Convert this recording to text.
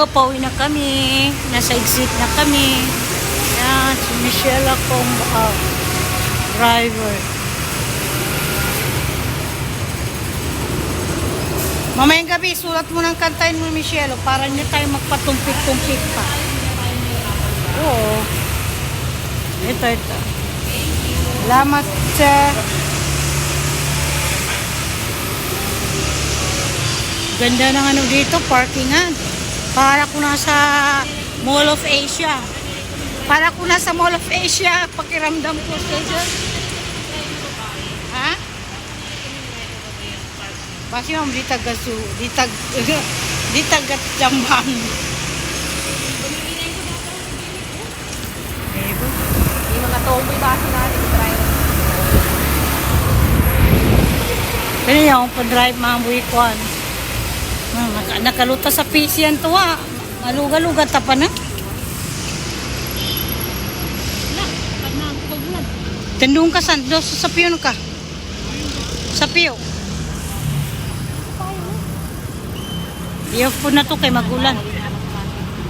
pauwi na kami. Nasa exit na kami. Yan, si Michelle akong driver. Mamayang gabi, sulat mo ng kantahin mo, Michelle, para hindi tayo magpatumpik-tumpik pa. Oo. Ito. Salamat sa... Ganda ng ano dito, parkingan. Para ko nasa Mall of Asia. Para ko nasa Mall of Asia, pakiramdam ko station. Ha? Kasi ma'am, di tagat jamban. Yung mga tomboy base natin driver. Pero yung pa-drive mga buwikwan. Nakaluta sa PC yan to ha. Maluga-luga tapa na. Tendung ka sando sa piyon ka. Sa piyo. Iyo po na to kay magulan.